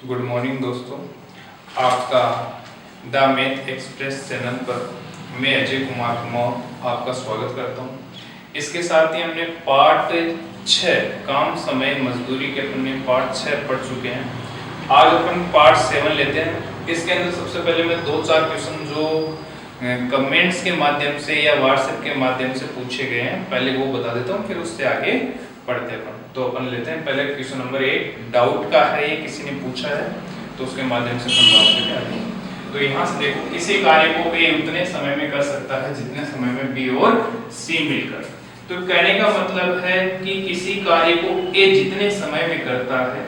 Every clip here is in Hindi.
गुड मॉर्निंग दोस्तों, आपका द मैथ एक्सप्रेस चैनल पर मैं अजय कुमार कुमार आपका स्वागत करता हूं। इसके साथ ही हमने पार्ट 6 काम समय मजदूरी के अपने पार्ट 6 पढ़ चुके हैं। आज अपन पार्ट 7 लेते हैं। इसके अंदर सबसे पहले मैं 2-4 क्वेश्चन जो कमेंट्स के माध्यम से या व्हाट्सएप के माध्यम से पूछे गए हैं पहले वो बता देता हूँ, फिर उससे आगे पढ़ते हैं। तो अपन लेते हैं पहले क्वेश्चन नंबर 1, डाउट का है, ये किसी ने पूछा है तो उसके माध्यम से अपन बात करते हैं। तो यहाँ से देखो, किसी कार्य को ए उतने समय में कर सकता है जितने समय में बी और सी मिलकर। तो कहने का मतलब है कि किसी कार्य को ए जितने समय में करता है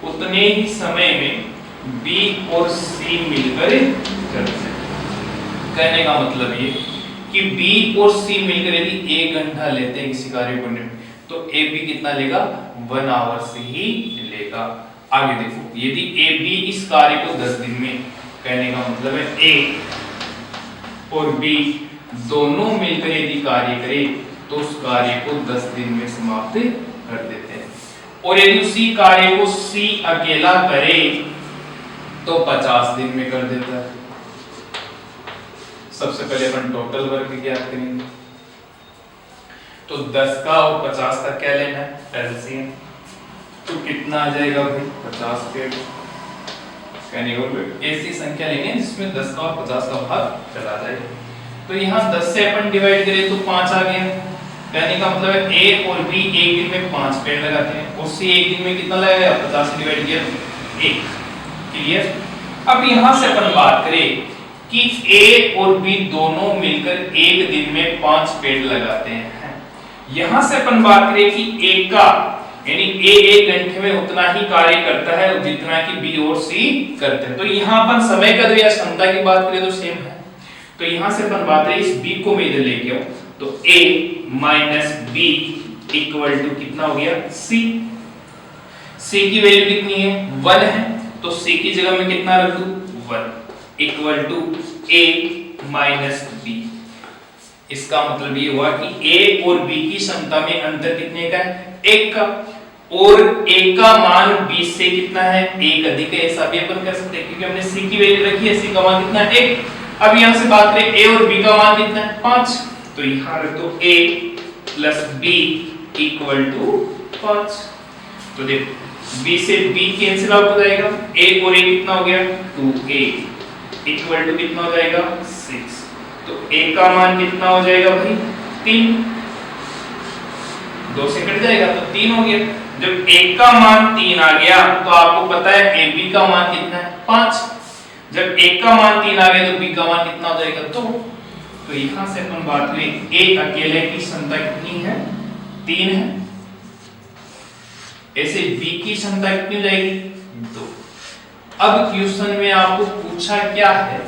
उतने ही समय में बी और सी मिलकर करते हैं। कहने का मतलब ये कि बी और सी मिलकर यदि 1 घंटा लेते हैं किसी कार्य को करने तो ए बी कितना लेगा, 1 आवर से ही लेगा। आगे देखो, यदि ए बी इस कार्य को 10 दिन में, कहने का मतलब है ए और बी दोनों मिलकर यदि कार्य करे तो उस कार्य को 10 दिन में समाप्त कर देते हैं। और यदि उसी कार्य को सी अकेला करे तो 50 दिन में कर देता है। सबसे पहले अपन टोटल वर्क ज्ञात करेंगे। तो 10 का और 50 का क्या लेना है, एलसीएम। तो कितना आ जाएगा भाई, 50 पेड़। कहने को ऐसी संख्या लेंगे जिसमें 10 का और 50 का भाग चला जाए। तो यहाँ 10 से अपन डिवाइड करें तो 5 आ गया। कहने का मतलब है ए और बी एक दिन में 5 पेड़ लगाते हैं और सी एक दिन में कितना लगाएगा, 50 से डिवाइड किया 1। क्लियर। अब यहाँ से अपन बात करें कि ए और बी दोनों मिलकर एक दिन में 5 पेड़ लगाते हैं। यहां से अपन बात करें कि ए का यानी ए 1 घंटे में उतना ही कार्य करता है जितना कि बी और सी करते हैं। तो यहां अपन समय का या क्षमता की बात करें तो सेम है। तो यहां से अपन बात करें, इस बी को मैं इधर लेके आऊं तो ए माइनस बी इक्वल टू कितना हो गया, सी। सी की वैल्यू कितनी है, 1 है। तो सी की जगह में कितना रख दूं, 1 equal to A minus B. इसका मतलब ये हुआ कि ए और बी की क्षमता में अंतर कितने का है, 1 का। और ए का मान 20 से कितना है, 1 अधिक है। ऐसा भी अपन कर सकते हैं क्योंकि हमने सी की वैल्यू रखी है, सी का मान कितना है, 1। अब यहां से बात करें ए और बी का मान कितना है, 5। तो यहां रख दो a plus b equal to 5। तो देखो b से b कैंसिल आउट हो जाएगा, a और a कितना हो गया, 2a इक्वल टू कितना हो जाएगा, 6। तो a का मान कितना हो जाएगा भाई, 3। 2 से कट जाएगा तो 3 हो गया। जब a का मान 3 आ गया तो आपको पता है ab का मान कितना है, 5। जब a का मान 3 आ गया तो b का मान कितना हो जाएगा, 2। तो यहां से अपन बात करें a अकेले की क्षमता कितनी है, 3 है। ऐसे b की क्षमता कितनी हो जाएगी, 2। अब क्वेश्चन में आपको पूछा क्या है,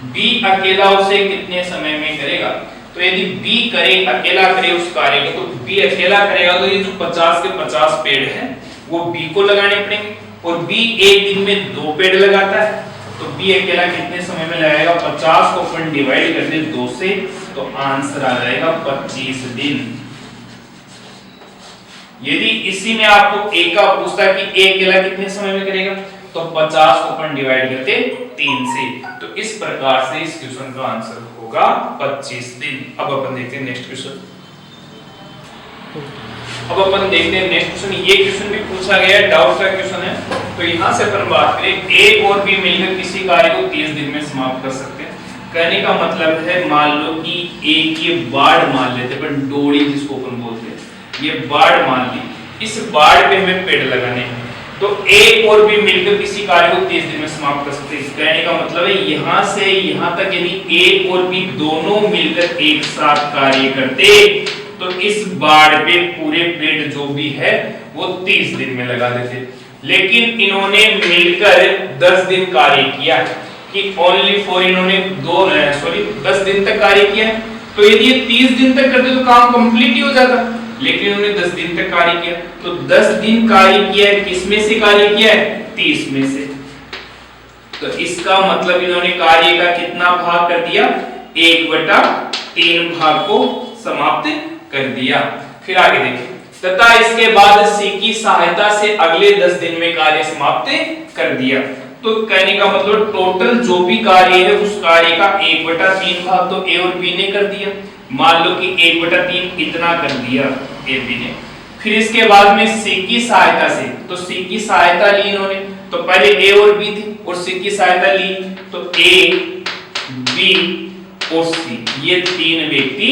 B अकेला उसे कितने समय में करेगा। तो यदि B करे, अकेला करे उस कार्य को, तो B अकेला करेगा तो ये जो 50 के 50 पेड़ हैं वो B को लगाने पड़ेंगे। और B एक दिन में 2 पेड़ लगाता है तो B अकेला कितने समय में लगाएगा, 50 को अपन डिवाइड कर दे 2 से तो आंसर आ जाएगा 25 दिन। यदि इसी में आपको A का पूछता कि A अकेला कितने समय में करेगा तो 50 को अपन डिवाइड करते 3 से। तो इस प्रकार से इस क्वेश्चन का आंसर होगा 25 दिन। अब अपन देखते हैं नेक्स्ट क्वेश्चन। अब अपन देखते हैं नेक्स्ट क्वेश्चन। ये क्वेश्चन भी पूछा गया है, डाउट का क्वेश्चन है। तो यहां से अपन बात करें ए और बी मिलकर किसी कार्य को 30 दिन में समाप्त कर सकते हैं। कहने का मतलब है, मान लो कि एक ये बाढ़ मान लेते हैं, अपन डोरी जिसको अपन बोलते हैं, ये बाढ़ मान ली। इस बाढ़ पे हमें पेड़ लगाने हैं तो A और B मिलकर किसी कार्य को 30 दिन में समाप्त कर सकते हैं। कहने का मतलब है यहां से यहां तक यदि A और B दोनों मिलकर एक साथ कार्य करते तो इस बाढ़ पे पूरे पेड़ जो भी है वो 30 दिन में लगा देते। लेकिन इन्होंने मिलकर 10 दिन कार्य किया कि ओनली फॉर इन्होंने 10 दिन तक कार्य किया। तो यदि ये 30 दिन तक करते तो काम कंप्लीट ही हो जाता, लेकिन उन्होंने 10 दिन तक कार्य किया। तो 10 दिन कार्य किया है, किसमें से कार्य किया है, 30 में से। तो इसका मतलब इन्होंने कार्य का कितना भाग कर दिया, 1/3 भाग को समाप्त कर दिया। फिर आगे देखिए, तथा इसके बाद सी की सहायता से अगले 10 दिन में कार्य समाप्त कर दिया। तो कहने का मतलब टोटल जो भी कार्य है उस कार्य का 1/3 भाग तो ए और बी ने कर दिया। मान लो कि 1/3 इतना कर दिया ए बी ने। फिर इसके बाद में सी की सहायता से, तो सी की सहायता ली इन्होंने, तो पहले ए और बी थी और सी की सहायता ली, तो ए बी और सी, ये 3 व्यक्ति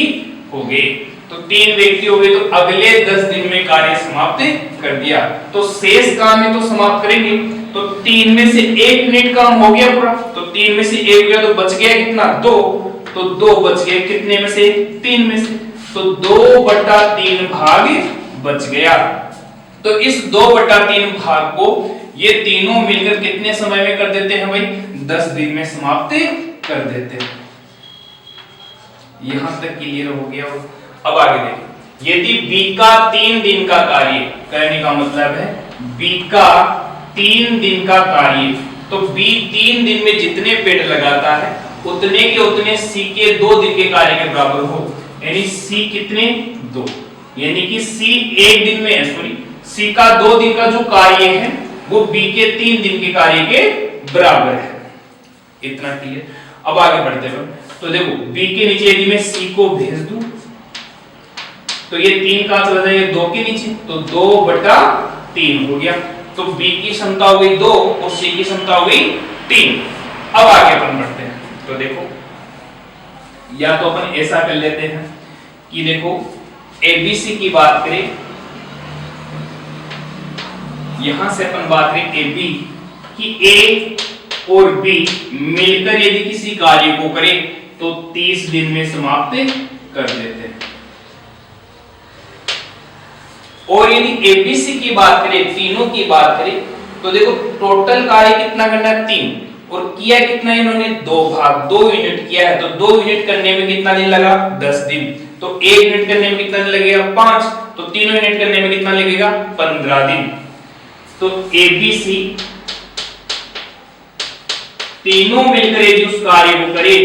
हो गए। तो 3 व्यक्ति हो गए, तो अगले 10 दिन में कार्य समाप्त कर दिया। तो शेष काम है तो समाप्त करेंगे। तो 3 में से 1 मिनट काम हो गया पूरा, तो 3 में से 1 गया तो बच गया कितना, 2। तो 2 बच गए कितने में से, 3 में से, तो 2/3 भाग बच गया। तो इस 2/3 भाग को ये तीनों मिलकर कितने समय में कर देते हैं भाई, 10 दिन में समाप्त कर देते हैं। यहां तक क्लियर हो गया। अब आगे देखो, यदि बी का 3 दिन का कार्य, कहने का मतलब है बी का 3 दिन का कार्य, तो बी 3 दिन में जितने पेड़ लगाता है उतने के उतने सी के 2 दिन के कार्य के बराबर हो। यानी सी कितने, 2, यानी कि सी 1 दिन में, सॉरी सी का 2 दिन का जो कार्य है वो बी के 3 दिन के कार्य के बराबर है। इतना क्लियर। अब आगे बढ़ते हैं। तो देखो बी के नीचे यदि मैं सी को भेज दूं तो ये 3 कहां चला जाएगा, 2 के नीचे, तो 2/3 हो गया। तो बी की क्षमता हो गई 2 और सी की क्षमता हो गई 3। अब आगे अपन बढ़ते हैं। तो देखो या तो अपन ऐसा कर लेते हैं कि देखो एबीसी की बात करें, यहां से अपन बात करें एबी कि ए और बी मिलकर यदि किसी कार्य को करें तो 30 दिन में समाप्त कर देते हैं। और यदि एबीसी की बात करें, तीनों की बात करें, तो देखो टोटल कार्य कितना करना है, 3, और किया कितना इन्होंने, 2 भाग, 2 यूनिट किया है। तो 2 यूनिट करने में कितना दिन लगा, 10 दिन। तो 1 यूनिट करने में कितना दिन लगेगा, 5। तो 3 यूनिट करने में कितना लगेगा, 15 दिन। तो एबीसी तीनों मिलकर यदि उस कार्य को करे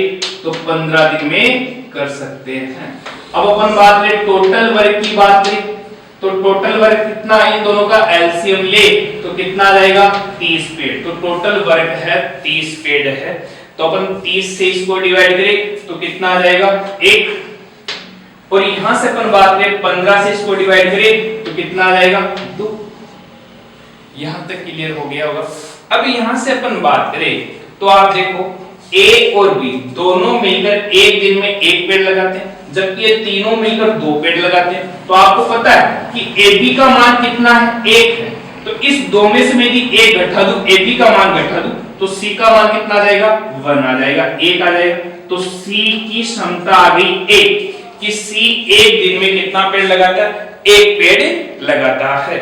तो 15 दिन में कर सकते हैं। अब अपन बात करें टोटल वर्क की बात करें, तो टोटल वर्क कितना है, इन दोनों का एलसीएम ले तो कितना आ जाएगा, 30 पेड़। तो टोटल वर्क है 30 पेड़ है। तो अपन 30 से इसको डिवाइड करें तो कितना आ जाएगा, 1। और यहां से अपन बात करें 15 से इसको डिवाइड करें तो कितना आ जाएगा, 2। यहां तक क्लियर हो गया होगा। अब यहां से अपन बात करें तो आप देखो ए और बी दोनों मिलकर 1 दिन में 1 पेड़ लगाते हैं, जबकि ये तीनों मिलकर 2 पेड़ लगाते हैं। तो आपको पता है कि AB का मान कितना है, 1 है। तो इस 2 में से मैं यदि 1 घटा दूं, AB का मान घटा दूं, तो C का मान कितना आ जाएगा, 1 आ जाएगा, 1 आ जाएगा। तो C की क्षमता आ गई 1, कि C 1 दिन में कितना पेड़ लगाता है, 1 पेड़ लगाता है।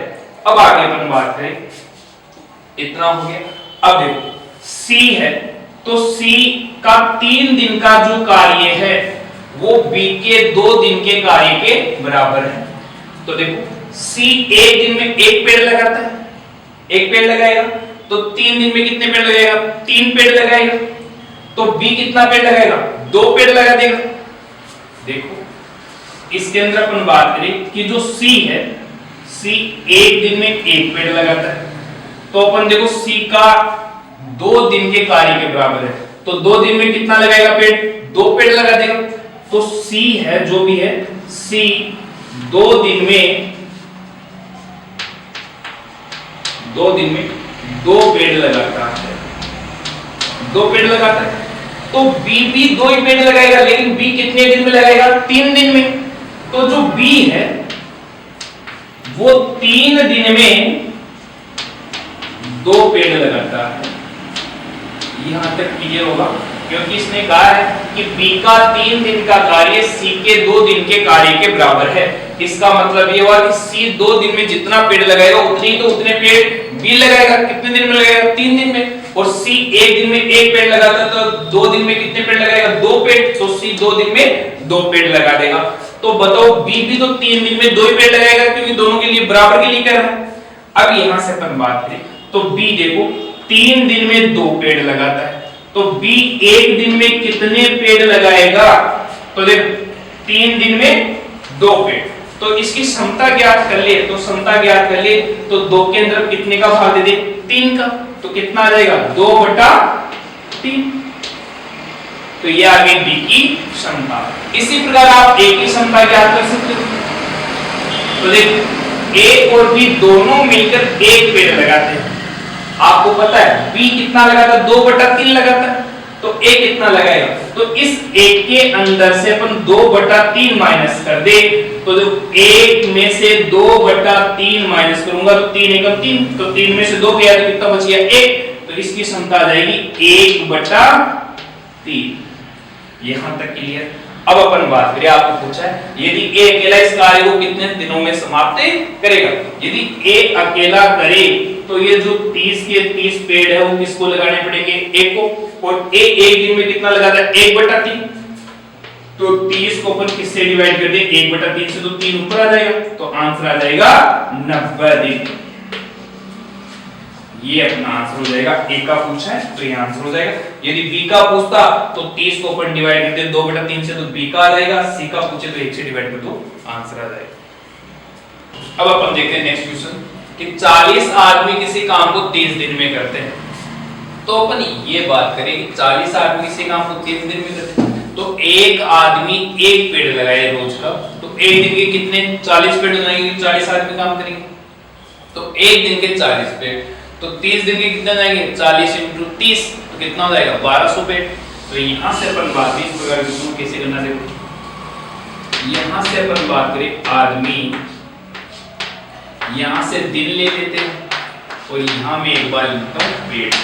अब आगे अपन बात करें, इतना हो गया। अब देखो C है, तो C का 3 दिन का जो कार्य है वो B के 2 दिन के कार्य के बराबर है। तो देखो C 1 दिन में 1 पेड़ लगाता है, 1 पेड़ लगाएगा, तो 3 दिन में कितने पेड़ लगाएगा, 3 पेड़ लगाएगा। तो B कितना पेड़ लगाएगा, 2 पेड़ लगा देगा। देखो इसके अंदर अपन बात करें कि जो C है, C 1 दिन में 1 पेड़ लगाता है, तो अपन देखो C का 2 दिन के कार्य के बराबर है। तो 2 दिन में कितना लगाएगा पेड़, 2 पेड़ लगा देगा। तो C है जो भी है, C 2 दिन में 2 पेड़ लगाता है, 2 पेड़ लगाता है। तो B भी 2 ही पेड़ लगाएगा, लेकिन B कितने दिन में लगाएगा, 3 दिन में। तो जो B है वो 3 दिन में 2 पेड़ लगाता है। यहां तक क्लियर होगा, क्योंकि इसने कहा है कि B का 3 दिन का कार्य C के 2 दिन के कार्य के बराबर है। इसका मतलब ये हुआ कि C 2 दिन में जितना पेड़ लगाएगा उतने पेड़ B लगाएगा। कितने दिन में लगाएगा, 3 दिन में। और C 1 दिन में 1 पेड़ लगाता है, तो 2 दिन में कितने पेड़ लगाएगा, 2 पेड़। तो C 2 दिन में 2 पेड़ लगा देगा। तो बताओ B भी तो 3 दिन में 2 ही पेड़ लगाएगा, क्योंकि दोनों के लिए बराबर के लिए कह रहा है। अब यहां से अपन बात करें तो B देखो 3 दिन में 2 पेड़ लगाता है, तो B 1 दिन में कितने पेड़ लगाएगा, तो देख 3 दिन में 2 पेड़। तो इसकी क्षमता ज्ञात कर ले, तो क्षमता ज्ञात कर ले तो 2 के अंदर कितने का भाग दे दे, 3 का, तो कितना आ जाएगा 2/3। तो ये आ गई बी की क्षमता। इसी प्रकार आप ए की क्षमता ज्ञात कर सकते हो। तो देख ए और बी दोनों मिलकर एक पेड़ लगाते हैं। आपको पता है बी कितना लगाता है, 2/3 लगाता है, तो ए कितना लगाएगा, तो इस एक के अंदर से अपन 2/3 माइनस कर दे, तो जो एक में से 2/3 माइनस करूंगा तो 3 एकम 3, तो 3 में से 2 गया तो कितना बच गया 1, तो इसकी क्षमता आ जाएगी 1/3। यहां तक क्लियर। अब अपन बात करें, आपको पूछा है यदि ए अकेला इस कार्य को कितने दिनों में समाप्त करेगा। यदि ए अकेला करे तो ये जो 30 के 30 पेड़ है वो किसको लगाने पड़ेंगे, ए को, और ए एक दिन में कितना लगाता है 1/3, तो 30 को अपन किससे डिवाइड कर दें 1/3 से, तो 3 ऊपर आ जाएगा, तो आंसर आ जाएगा 90 दिन। ये अपना आंसर हो जाएगा। ए का पूछा है तो ये आंसर हो जाएगा। यदि बी का पूछता तो 30 को अपन डिवाइड करते 2/3 से, तो बी का आ जाएगा। सी का पूछे तो 1 से डिवाइड कर दो, आंसर आ जाएगा। अब अपन देखते हैं नेक्स्ट क्वेश्चन कि 40 आदमी किसी काम को 30 दिन में करते हैं। तो अपन ये बात करें कि 40 आदमी किसी काम को 30 दिन में करते हैं, तो एक आदमी एक पेड़ लगाए रोज का, तो एक दिन के कितने 40 पेड़ लगाएंगे, 40 आदमी काम करेंगे, तो एक दिन के 40 पेड़, तो 30 दिन के कितने जाएंगे 40 × 30, तो कितना हो जाएगा 1200 पेड़। तो यहां से अपन बात इस प्रकार की कैसे करना, देखो यहां से अपन बात करें आदमी, यहां से दिन ले लेते हैं और यहां में एक बार लिखता हूं पेड़,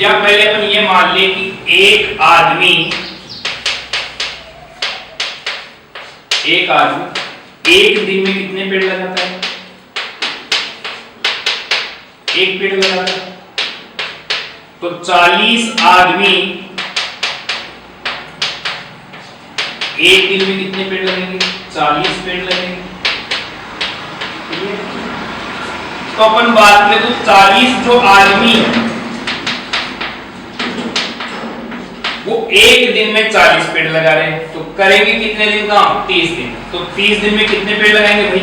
या पहले अपन ये मान ले कि एक आदमी एक दिन में कितने पेड़ लगाता है, एक पेड़ लगाता है, तो 40 आदमी एक दिन में कितने पेड़ लगेंगे, 40 पेड़ लगेंगे। तो अपन बात करें तो 40 जो आदमी वो एक दिन में 40 पेड़ लगा रहे हैं, तो करेंगे कितने दिन काम 30 दिन, तो 30 दिन में कितने पेड़ लगाएंगे भाई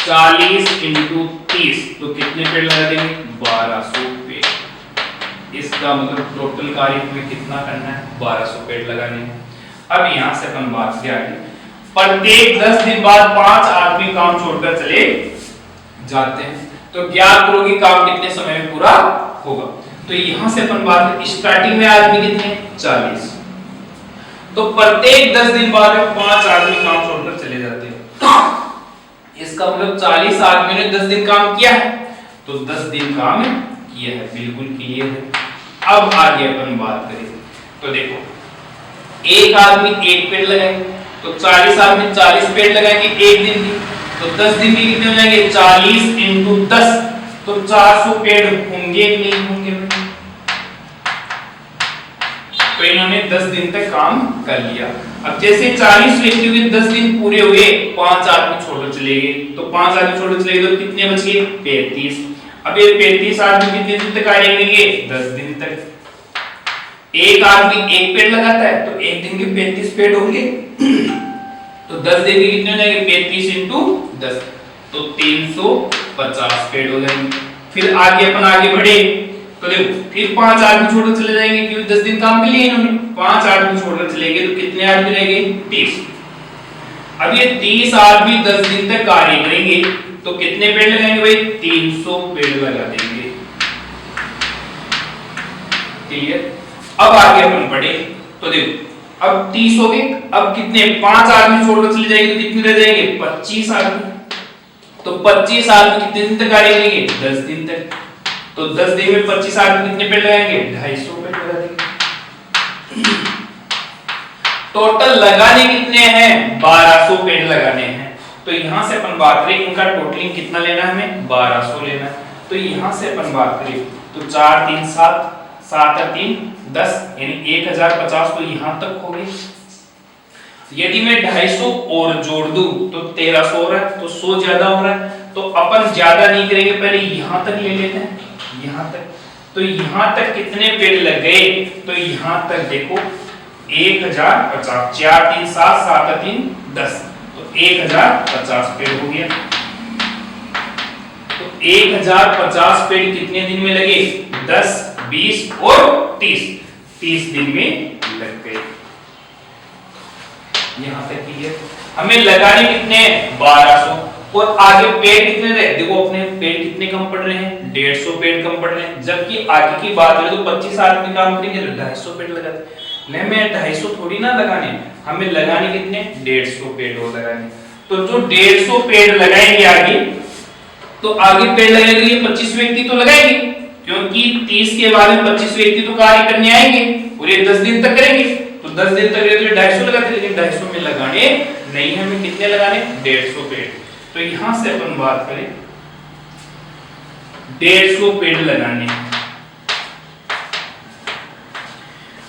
40 × 30, तो कितने पेड़ लगा देंगे 1200 पेड़। इसका मतलब टोटल कार्य में कितना करना है 1200 पेड़ लगाने हैं। अब यहां से अपन बात किया है प्रत्येक 10 दिन बाद 5 आदमी काम छोड़कर चले जाते हैं, तो ज्ञात करो कि काम कितने समय में पूरा होगा। तो यहां से अपन बात स्टार्टिंग में आदमी कितने 40, तो प्रत्येक 10 दिन बाद 5 आदमी काम छोड़कर चले जाते हैं। इसका मतलब 40 आदमी ने 10 दिन काम किया है, तो 10 दिन काम किया है, बिल्कुल क्लियर है। अब आगे अपन बात करें तो देखो एक आदमी एक पेड़ लगाएंगे, तो 40 आदमी 40 पेड़ लगाएंगे एक दिन की, तो 10 दिन की कितने हो जाएंगे 40 × 10, तो 400 पेड़ होंगे कि नहीं होंगे। तो इन्होंने 10 दिन तक काम कर लिया। अब जैसे 40 व्यक्ति के 10 दिन पूरे हुए 5 आदमी छोड़ चले गए, तो 5 आदमी छोड़ चले गए तो कितने बच गए 35। अब ये 35 आदमी कितने दिन तक कार्य करेंगे 10 दिन तक। एक आदमी एक पेड़ लगाता है तो एक दिन के 35 पेड़ होंगे, तो 10 दिन के कितने हो जाएंगे 35 × 10, तो 350 पेड़ हो जाएंगे। फिर आगे अपन आगे बढ़े तो देखो फिर 5 आदमी छोड़कर चले जाएंगे, क्योंकि 10 दिन काम कर लिए इन्होंने, 5 आदमी छोड़कर चले गए, तो कितने आदमी रह गए 30। अब ये 30 आदमी 10 दिन तक कार्य करेंगे, तो कितने पेड़ लगाएंगे भाई 300 पेड़ लगा देंगे। क्लियर। अब आगे अपन बढ़े तो देखो अब 30 हो गए, अब कितने 5 आदमी छोड़कर चले जाएंगे तो कितने रह जाएंगे 25 आदमी, तो 25 आदमी कितने दिन तक कार्य करेंगे 10 दिन तक, तो 10 दिन में 25 आदमी कितने पेड़ लगाएंगे 250 पेड़ लगा देंगे। टोटल लगाने कितने हैं 1200 पेड़ लगाने हैं। तो यहां से अपन बात करें इनका टोटलिंग कितना लेना है हमें 1200 लेना है। तो यहां से अपन बात करें तो 4 3 7 7 3 10 यानी 1050 तो यहां तक हो गई। यदि मैं 250 और जोड़ दूं तो 1300 हो रहा है, तो 100 ज्यादा हो रहा है, तो अपन ज्यादा नहीं करेंगे, पहले यहां तक ले लेते हैं, यहां तक। तो यहां तक कितने पेड़ लग गए, तो यहां तक देखो 1050, 4 3 7, 7 3 10, तो 1050 पेड़ हो गया। तो 1050 पेड़ कितने दिन में लगे? 10, 20 और 30 दिन में लग गए। यहां तक क्लियर। हमें लगाने कितने? 1200। और आगे पेड़ कितने रहे? देखो अपने पेड़ कितने कम पड़ रहे हैं? 150 पेड़ कम पड़ रहे हैं। जबकि आगे की बात करें तो 25 आदमी काम करेंगे तो 250 पेड़ लगाते। नहीं, मैं 250 थोड़ी ना लगाने, हमें लगाने कितने? 150 पेड़ और लगाने। तो जो 150 पेड़ लगाएंगे आगे, तो आगे पेड़ लगाएंगे ये 25 व्यक्ति तो लगाएंगे, क्योंकि 30 के बाद में 25 व्यक्ति तो कार्य करने आएंगे और ये 10 दिन तक करेंगे। तो 10 दिन तक ये 250 लगाते, लेकिन 250 में लगाने नहीं, हमें कितने लगाने? 150 पेड़। तो यहां से अपन बात करें 150 पेड़ लगाने,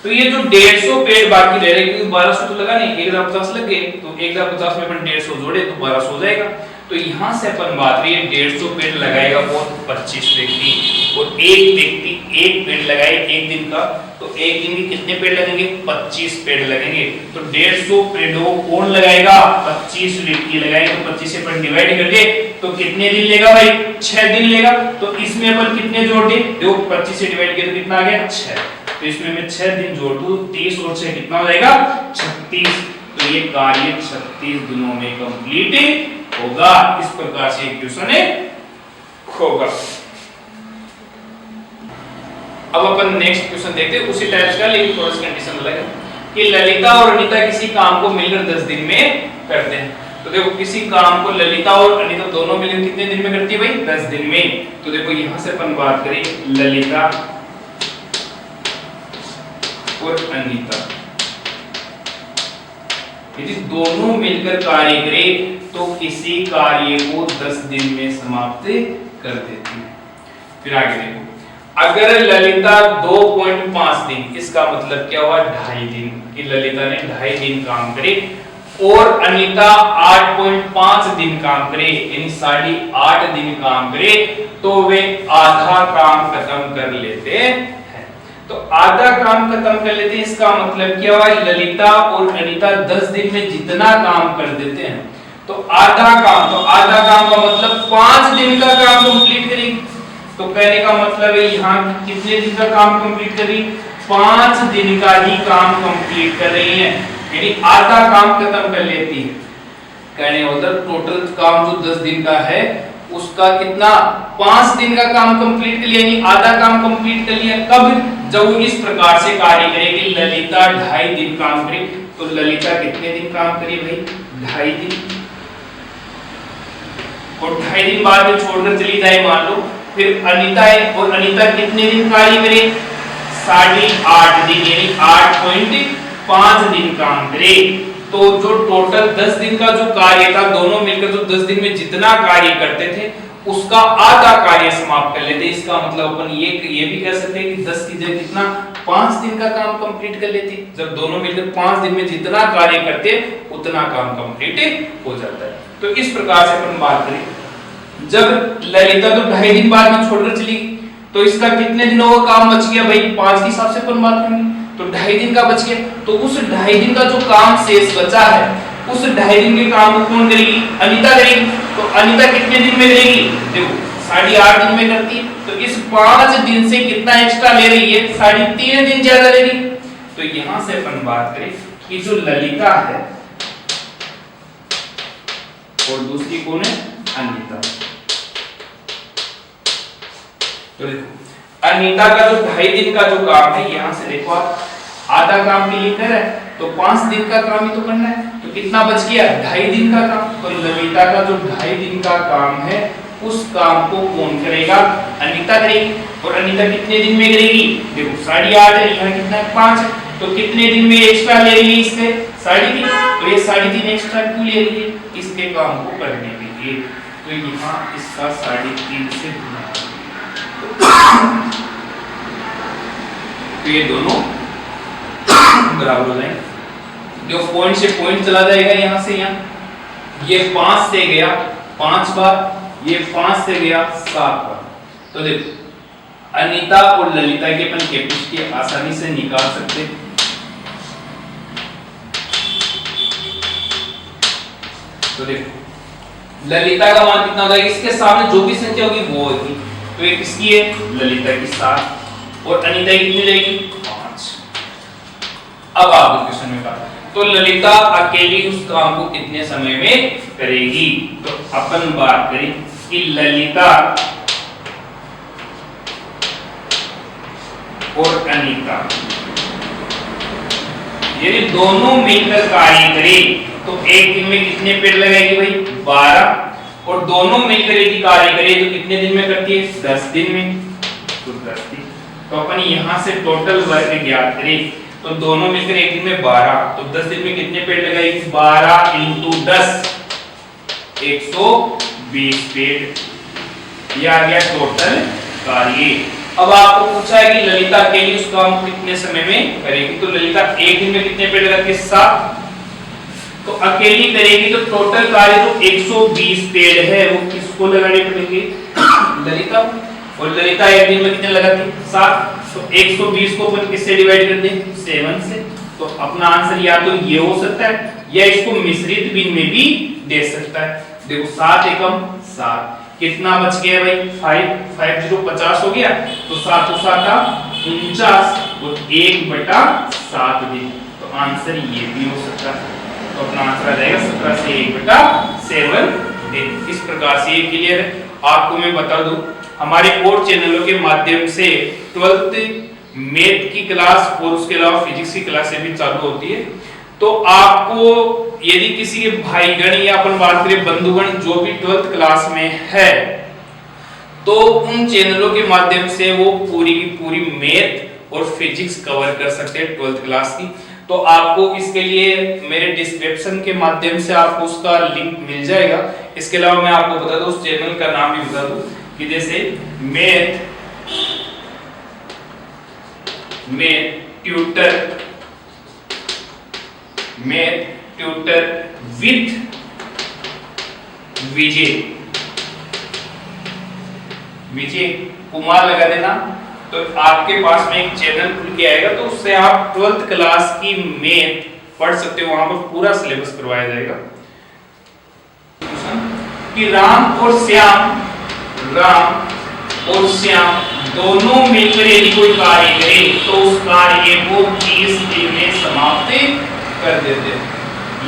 तो ये जो 150 पेड़ बाकी रह रहे, क्योंकि 1200 तो लगाने, 1050 लग गए, तो 1050 में अपन 150 जोड़े तो 1200 हो जाएगा। तो यहां से अपन बात करें 150 पेड़ लगाएगा और 25 व्यक्ति, और एक व्यक्ति एक पेड़ लगाए एक दिन का, तो एक दिन के कितने पेड़ लगेंगे? 25 पेड़ लगेंगे। तो 150 पेड़ों कौन लगाएगा? 25 व्यक्ति लगाएंगे। तो 25 से अपन डिवाइड करके तो कितने दिन लेगा भाई? 6 दिन लेगा। तो इसमें अपन कितने जोड़ दें? देखो 25 से डिवाइड किया तो कितना आ गया? 6। तो इसमें मैं 6 दिन जोड़ दूं, 30 और 6 कितना हो जाएगा? 36। तो ये कार्य 36 दिनों में कंप्लीट होगा। इस प्रकार से क्वेश्चन होगा। अब अपन नेक्स्ट क्वेश्चन देखते हैं उसी टाइप का, लेकिन थोड़ा सा कंडीशन अलग है कि ललिता और अनीता किसी काम को मिलकर 10 दिन में करते हैं। तो देखो किसी काम को ललिता और अनीता दोनों मिलकर कितने दिन में करती है भाई? 10 दिन में। तो देखो यहां से अपन बात करें ललिता और अनीता, यदि दोनों मिलकर कार्य करें तो किसी कार्य को 10 दिन में समाप्त कर देती है। फिर आगे देखो, अगर ललिता 2.5 दिन, इसका मतलब क्या हुआ? 2.5 दिन, कि ललिता ने 2.5 दिन काम करे, और अनीता 8.5 दिन काम करे, यानी 8.5 दिन काम करे, तो वे आधा काम खत्म कर लेते हैं। तो आधा काम खत्म कर लेते हैं, इसका मतलब क्या हुआ? ललिता और अनीता 10 दिन में जितना काम कर देते हैं, तो आधा काम, तो आधा काम का मतलब 5 दिन का काम कंप्लीट करेंगे। तो कहने का मतलब है यहाँ कितने दिन का काम कंप्लीट कर रही? 5 दिन का ही काम कंप्लीट कर रही है, यानी आधा काम खत्म कर लेती है। कहने उधर टोटल काम जो 10 दिन का है उसका कितना? 5 दिन का काम कंप्लीट कर लिया, यानी आधा काम कंप्लीट कर लिया। कब? जब वो इस प्रकार से कार्य करेगी, ललिता 2.5 दिन काम करे, तो ललिता कितने दिन काम करी भाई? 2.5 दिन। और 2.5 दिन बाद में छोड़कर चली जाए मान लो, फिर अनीता है, और अनीता कितने दिन कार्य करे? 8.5 दिन, यानी 8.5 दिन काम करे। तो जो टोटल 10 दिन का जो कार्य था, दोनों मिलकर जो 10 दिन में जितना कार्य करते थे उसका आधा कार्य समाप्त कर लेते। इसका मतलब अपन ये भी कह सकते हैं कि 10 की जगह कितना? 5 दिन का काम कंप्लीट कर लेते। जब दोनों मिलकर 5 दिन में जितना कार्य करते उतना काम कंप्लीट हो जाता है। तो इस प्रकार से अपन बात करें, जब ललिता तो 2.5 दिन बाद में छोड़कर चली, तो इसका कितने दिनों का काम बच गया भाई? 5 के हिसाब से अपन बात करेंगे तो 2.5 दिन का बच गया। तो उस 2.5 दिन का जो काम शेष बचा है, उस 2.5 दिन के काम को कौन करेगी? अनीता करेगी। तो अनीता कितने दिन में करेगी? देखो 8.5 दिन में करती है, तो इस 5 दिन से कितना एक्स्ट्रा ले रही है? 3.5 दिन ज्यादा ले रही। तो यहां से अपन बात करें कि जो ललिता है और दूसरी कौन है? अनीता। तो देखो अनीता का जो 2.5 दिन का जो काम है, यहां से देखो आप आधा काम के लिए कर रहे हैं, तो 5 दिन का काम ही तो करना है। तो कितना बच गया? 2.5 दिन का काम। तो ललिता का जो 2.5 दिन का काम है, उस काम को कौन करेगा? अनीता करेगी। और अनीता कितने दिन में करेगी? देखो 8.5 है, यहाँ कितना है? 5 है, तो कितने दिन में एक्स्ट्रा ले रही है इससे? 3.5। तो ये 3.5 एक्स्ट्रा क्यों ले रही है? इसके काम को करने के लिए। तो यहाँ इसका 3.5 से गुना, तो ये दोनों बराबर हो जाएंगे। जो पॉइंट से पॉइंट चला जाएगा यहां से यहां, ये 5 से गया 5 बार, ये 5 से गया 7 बार। तो देखो अनीता और ललिता के अपन कैपेसिटी आसानी से निकाल सकते हैं। तो देखो ललिता का मान कितना हो जाएगा, इसके सामने जो भी संख्या होगी वो होगी, तो ये किसकी है, ललिता की 7 और अनीता की कितनी रहेगी 5। अब आप क्वेश्चन में बात, तो ललिता अकेली उस काम को कितने समय में करेगी, तो अपन बात करें कि ललिता और अनीता यदि दोनों मिलकर कार्य करें तो एक दिन में कितने पेड़ लगाएगी भाई 12, और दोनों मिलकर यदि कार्य करें तो कितने दिन में करती है 10 दिन में, तो 10 दिन। तो अपन यहां से टोटल वर्ग ज्ञात करें, तो दोनों मिलकर एक दिन में 12, तो 10 दिन में कितने पेड़ लगाएगी 12 × 10 120 पेड़, यह आ गया टोटल कार्य। अब आपको पूछा है कि ललिता अकेली उस काम को कितने समय में करेगी, तो ललिता एक दिन में कितने पेड़ लगाती है 7, तो अकेली करेगी तो टोटल कार्य जो 120 पेड़ है वो किसको लगाने पड़ेंगे, ललिता, और ललिता एक दिन में कितने लगाती है 7, तो 120 को अपन किससे डिवाइड कर दें 7 से, तो अपना आंसर या तो ये हो सकता है या इसको मिश्रित भिन्न में भी दे सकता है। देखो 7 एकम 7, कितना बच गया भाई 5 0 50 हो गया, तो 7 49 और 1/7 दिन, तो आंसर ये भी हो सकता है, तो अपना आंसर आ जाएगा 17 से 1/7 दिन। इस प्रकार से ये क्लियर है। आपको मैं बता दूं हमारे और चैनलों के माध्यम से 12th मैथ की क्लास और उसके अलावा फिजिक्स की क्लासें भी चालू होती है, तो आपको यदि किसी के भाईगण या अपन बात करें बंधुगण जो भी 12th क्लास में है, तो उन चैनलों के माध्यम से वो पूरी की पूरी मैथ और फिजिक्स कवर कर सकते हैं 12th क्लास की। तो आपको इसके लिए मेरे डिस्क्रिप्शन के माध्यम से आपको उसका लिंक मिल जाएगा। इसके अलावा मैं आपको बता दूं उस चैनल का नाम भी बता दूं कि जैसे math tutor with Vijay Kumar लगा देना, तो आपके पास में एक चैनल खुल के आएगा, तो उससे आप 12th क्लास की मैथ पढ़ सकते हो। वहां पर पूरा सिलेबस करवाया जाएगा कि राम और श्याम दोनों मिलकर यदि कोई कार्य करे तो उस कार्य को 30 दिन में समाप्त कर देते हैं,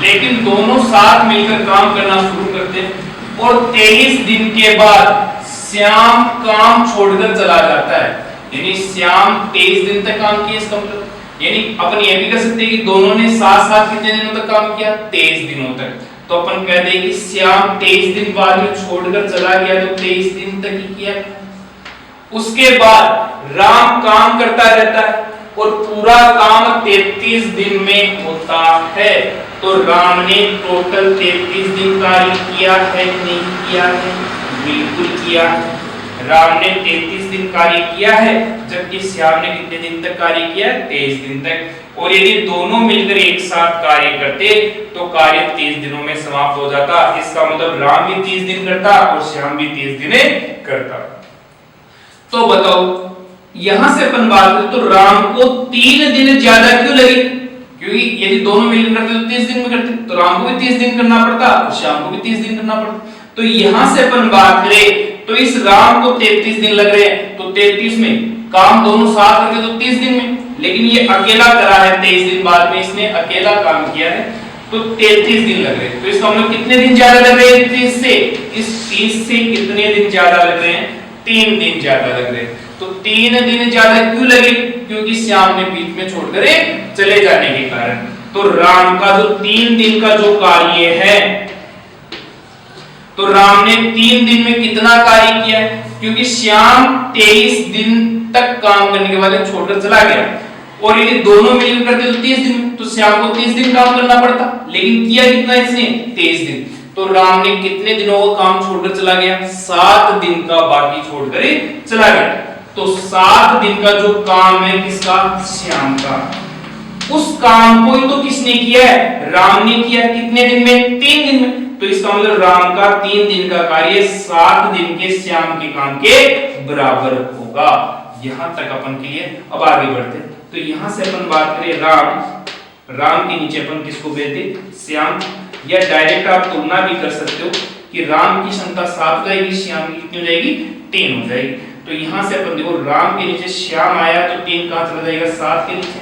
लेकिन दोनों साथ मिलकर काम करना शुरू करते हैं और 23 दिन के बाद श्याम काम छोड़कर चला जाता है, यानी श्याम 23 दिन तक काम किया, इसका मतलब यानी अपन ये भी कह सकते हैं कि दोनों ने साथ साथ कितने दिनों तक काम किया 23 दिनों तक। तो अपन कहते हैं कि श्याम 23 दिन बाद में छोड़कर चला गया, तो 23 दिन तक ही किया। उसके बाद राम काम करता रहता है और पूरा काम 33 दिन में होता है, तो राम ने टोटल 33 दिन कार्य किया है नहीं किया है, बिल्कुल किया है। राम ने 33 दिन कार्य किया है, जबकि श्याम ने कितने दिन तक कार्य किया है 23 दिन तक। और यदि दोनों मिलकर एक साथ कार्य करते तो कार्य 30 दिनों में समाप्त हो जाता। इसका मतलब राम भी 30 दिन करता और श्याम भी 30 दिन करता। तो बताओ यहां से अपन बात करें तो राम को 3 दिन ज्यादा क्यों लगे, क्योंकि यदि दोनों मिलकर करते तो 30 दिन में करते, तो राम को भी 30 दिन करना पड़ता और श्याम को भी 30 दिन करना पड़ता। तो यहां से अपन बात करें तो इस राम को 33 दिन लग रहे हैं, तो 33 में काम दोनों साथ करके तो 30 दिन में, लेकिन ये अकेला करा है 23 दिन बाद में इसने अकेला काम किया है, तो 33 दिन लग रहे हैं। तो इसका मतलब कितने दिन ज्यादा लग रहे हैं 30 से, इस 30 से कितने दिन ज्यादा लग रहे हैं 3 दिन ज्यादा लग रहे हैं। तो 3 दिन ज्यादा क्यों लगे, क्योंकि श्याम ने बीच में छोड़कर चले जाने के कारण। तो राम का जो 3 दिन का जो कार्य है, तो राम ने 3 दिन में कितना कार्य किया है, क्योंकि श्याम 23 दिन तक काम करने के बाद छोड़कर चला गया, और यदि दोनों मिलकर करते तो 30 दिन, तो श्याम को 30 दिन काम करना पड़ता, लेकिन किया कितना इसने 23 दिन। तो राम ने कितने दिनों का काम छोड़कर चला गया 7 दिन का बाकी छोड़कर चला गया। तो 7 दिन का जो काम है किसका, श्याम का, उस काम को ही तो किसने किया है, राम ने किया। कितने दिन में 3 दिन में। तो इसका मतलब राम का 3 दिन का कार्य 7 दिन के श्याम के काम के बराबर होगा। यहां तक अपन क्लियर। अब आगे बढ़ते हैं। तो यहां से अपन बात करें राम के नीचे अपन किसको भेज दे, श्याम। या डायरेक्ट आप तुलना भी कर सकते हो कि राम की क्षमता 7 हो जाएगी, श्याम की कितनी हो जाएगी 3 हो जाएगी। तो यहां से अपन देखो राम के नीचे श्याम आया तो 3 कहां चला जाएगा 7 के नीचे,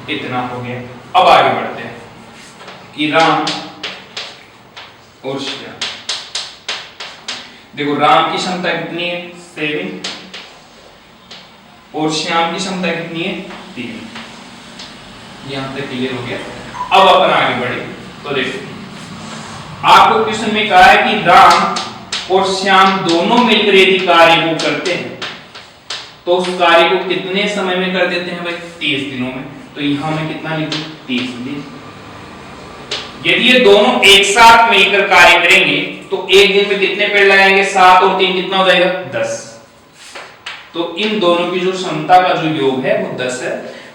इतना हो गया। अब आगे बढ़ते हैं कि राम और श्याम, देखो राम की क्षमता कितनी है 7 और श्याम की क्षमता कितनी है 3, यहां तक क्लियर हो गया। अब अपन आगे बढ़े तो देखो आपको क्वेश्चन में कहा है कि राम और श्याम दोनों मिलकर यदि कार्य को करते हैं तो उस कार्य को कितने समय में कर देते हैं भाई 30 दिनों में। तो यहां मैं कितना लिखूं 30 दिन। यदि ये दोनों एक साथ मिलकर कार्य करेंगे तो एक दिन में कितने पेड़ लगाएंगे 7 और 3 कितना हो जाएगा 10। तो इन दोनों की जो क्षमता का जो योग है वो 10 है।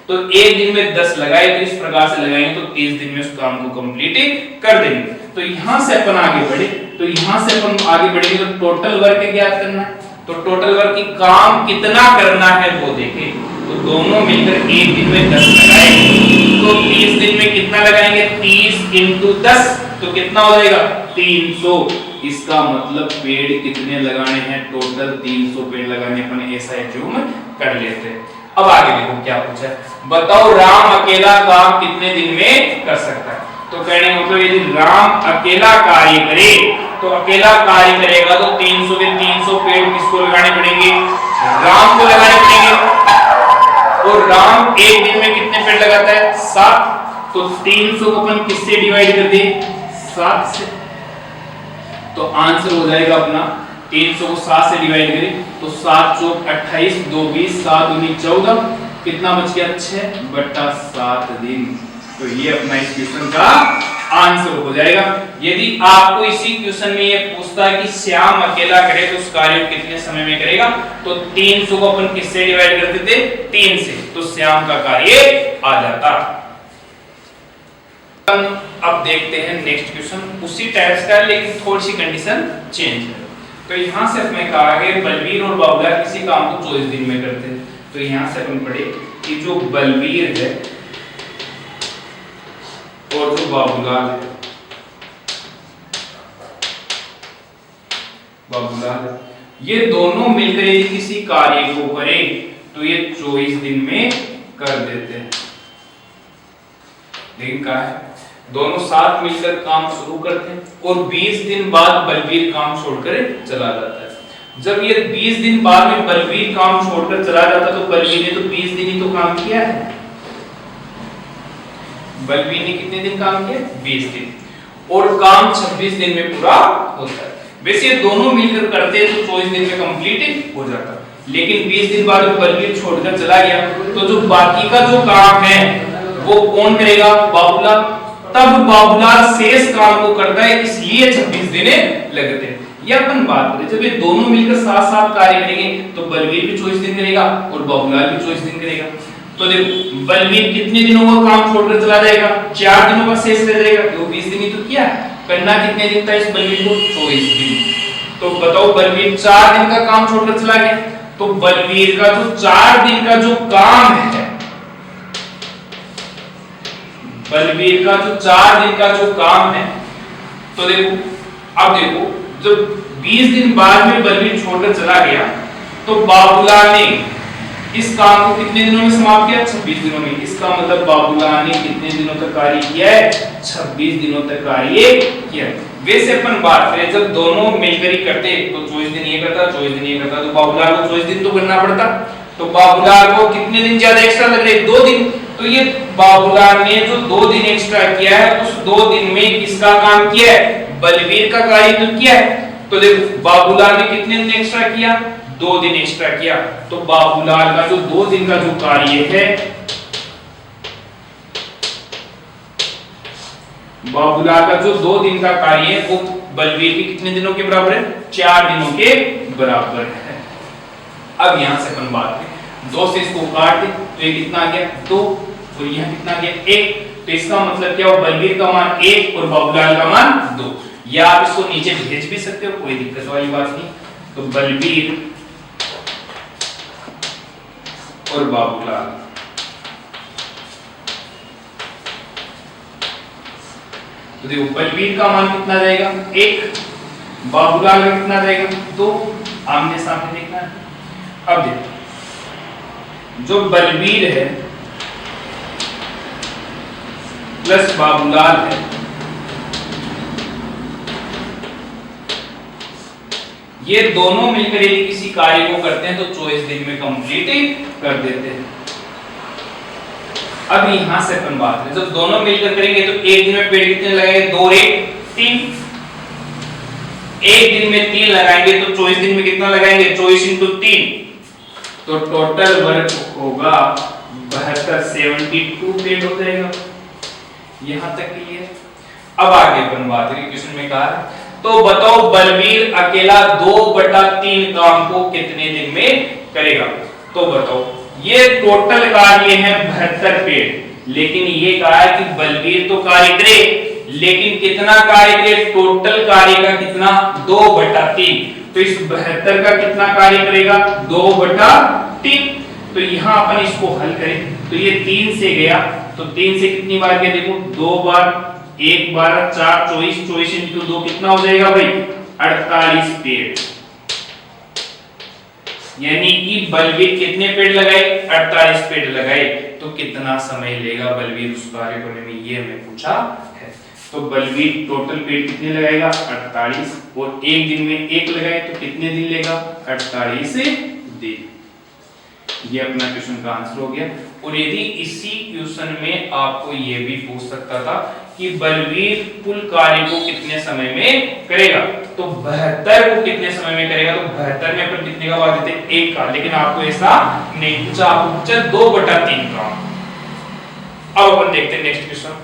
तो एक दिन में 10 लगाए तो इस प्रकार से लगाएंगे तो 30 दिन में उस काम को कंप्लीट कर देंगे। तो यहां से अपन आगे बढ़े तो यहां से अपन आगे बढ़ेंगे तो टोटल वर्क ज्ञात करना है। तो टोटल वर्क की काम कितना करना है वो देखें। तो दोनों मिलकर एक दिन में 10 लगाएंगे तो 30 दिन में कितना लगाएंगे 30 इंटू 10 तो कितना हो जाएगा 300। इसका मतलब पेड़ कितने लगाने हैं टोटल 300 पेड़ लगाने अपन ऐसा एज्यूम कर लेते हैं। अब आगे देखो क्या पूछा है, बताओ राम अकेला काम कितने दिन में कर सकता है। तो कहने का मतलब यदि राम अकेला कार्य करे तो अकेला कार्य करेगा तो 300 के 300 पेड़ किसको लगाने पड़ेंगे राम को लगाने पड़ेंगे। और राम एक दिन में कितने पेड़ लगाता है 7। तो 300 को अपन किससे डिवाइड कर दें 7 से। तो आंसर हो जाएगा अपना 300 को 7 से डिवाइड करें तो 7 चौक 28, 2 20, 7 दूनी 14, कितना बच गया 6/7 दिन। तो ये अपना इस क्वेश्चन का आंसर हो जाएगा। यदि आपको इसी क्वेश्चन में ये पूछता है कि श्याम अकेला करे तो उस कार्य को कितने समय में करेगा तो 300 को अपन किससे डिवाइड करते थे 3 से, तो श्याम का कार्य आ जाता। अब देखते हैं नेक्स्ट क्वेश्चन उसी टाइप का लेकिन थोड़ी सी कंडीशन चेंज है। तो यहां से अपने कहा गया बलवीर और बाबूलाल किसी काम को 24 दिन में करते हैं। तो यहां से अपन पढ़े कि जो बलवीर है और जो बाबूलाल है, ये दोनों मिलकर यदि किसी कार्य को करें तो ये 24 दिन में कर देते हैं। लेकिन क्या है दोनों साथ मिलकर काम शुरू करते हैं और 20 दिन बाद बलवीर काम छोड़कर चला जाता है। जब ये 20 दिन बाद में बलवीर काम छोड़कर चला जाता तो बलवीर ने तो 20 दिन ही तो काम किया है। बलवीर ने कितने दिन काम किया 20 दिन और काम 26 दिन में पूरा होता है। वैसे ये दोनों मिलकर करते हैं तो 24 दिन में कंप्लीट हो जाता, लेकिन 20 दिन बाद बलवीर छोड़कर चला गया तो जो बाकी का जो काम है वो कौन करेगा बाबूलाल। तब बाबूलाल शेष काम को करता है इसलिए 26 दिन लगते हैं। ये अपन बात करें जब ये दोनों मिलकर साथ साथ कार्य करेंगे तो बलवीर भी 24 दिन करेगा और बाबूलाल भी 24 दिन करेगा। तो देखो बलवीर कितने दिनों का काम छोड़कर चला जाएगा 4 दिनों का शेष रह जाएगा। वो 20 दिन ही तो किया, करना कितने दिन था इस बलवीर को 24 दिन। तो बताओ बलवीर 4 दिन का काम छोड़कर चला गया तो बलवीर का जो 4 दिन का जो काम है, बलवीर का जो 4 दिन का जो काम है, तो देखो अब देखो जब 20 दिन बाद में बलवीर छोड़कर चला गया तो बाबूलाल ने इस काम को कितने दिनों में समाप्त किया 26 दिनों में। इसका मतलब बाबूलाल ने कितने दिनों तक कार्य किया है 26 दिनों तक कार्य किया। वैसे अपन बात करें जब दोनों मिलकर ही करते तो 24 दिन ये करता 24 दिन ये करता तो बाबूलाल को 24 दिन तो करना पड़ता। तो बाबूलाल को कितने दिन ज्यादा एक्स्ट्रा लग रहे 2 दिन। तो ये बाबूलाल ने जो 2 दिन एक्स्ट्रा किया है उस 2 दिन में किसका काम किया है बलवीर का कार्य तो किया है। तो देखो बाबूलाल ने कितने दिन एक्स्ट्रा किया 2 दिन एक्स्ट्रा किया। तो बाबूलाल का जो 2 दिन का जो कार्य है, बाबूलाल का जो 2 दिन का कार्य है वो बलवीर के कितने दिनों के बराबर है 4 दिनों के बराबर है। अब यहां से अपन बात करें 2 से इसको काट दे तो ये कितना आ गया 2 और यहां कितना आ गया 1। तो इसका मतलब क्या हो बलवीर का मान 1 और बाबूलाल का मान 2। या आप इसको नीचे भेज भी सकते हो कोई दिक्कत वाली बात नहीं। तो बलवीर और बाबूलाल तो देखो बलवीर का मान कितना रहेगा 1, बाबूलाल का कितना रहेगा 2, आमने सामने देखना है। अब देखो जो बलवीर है प्लस बाबूलाल है, ये दोनों मिलकर यदि किसी कार्य को करते हैं तो 24 दिन में कंप्लीट कर देते हैं। अब यहां से अपन बात करें, जब दोनों मिलकर करेंगे तो एक दिन में पेड़ कितने लगाएंगे 2 1 3, एक दिन में 3 लगाएंगे तो 24 दिन में कितना लगाएंगे 24 इंटू 3, तो टोटल वर्क होगा 72, 72 पेड़ हो जाएगा। यहां तक क्लियर। अब आगे अपन बात करें, क्वेश्चन में कहा है तो बताओ बलवीर अकेला 2/3 काम को कितने दिन में करेगा। तो बताओ ये टोटल कार्य है 72 पेड़, लेकिन ये कहा है कि बलवीर तो कार्य करे, लेकिन कितना कार्य करे, टोटल कार्य का कितना 2/3, तो इस 72 का कितना कार्य करेगा 2/3। तो यहां अपन इसको हल करें तो ये 3 से गया, तो 3 से कितनी बार गया देखो 2 बार, 1 12 4 24, 24 इंटू 2 कितना हो जाएगा भाई 48 पेड़। यानी कि बलवीर कितने पेड़ लगाए 48 पेड़ लगाए, तो कितना समय लेगा बलवीर उस कार्य करने में, ये हमें पूछा है। तो बलवीर टोटल पेड़ कितने लगाएगा 48, और एक दिन में 1 लगाए तो कितने दिन लेगा 48 दिन। ये अपना क्वेश्चन का आंसर हो गया। और यदि इसी क्वेश्चन में आपको ये भी पूछ सकता था कि बलवीर कुल कार्य को कितने समय में करेगा, तो 72 को कितने समय में करेगा, तो 72 में अपन कितने का भाग देते 1 का, लेकिन आपको ऐसा नहीं पूछा, आपको पूछा 2/3 का। अब अपन देखते हैं नेक्स्ट क्वेश्चन।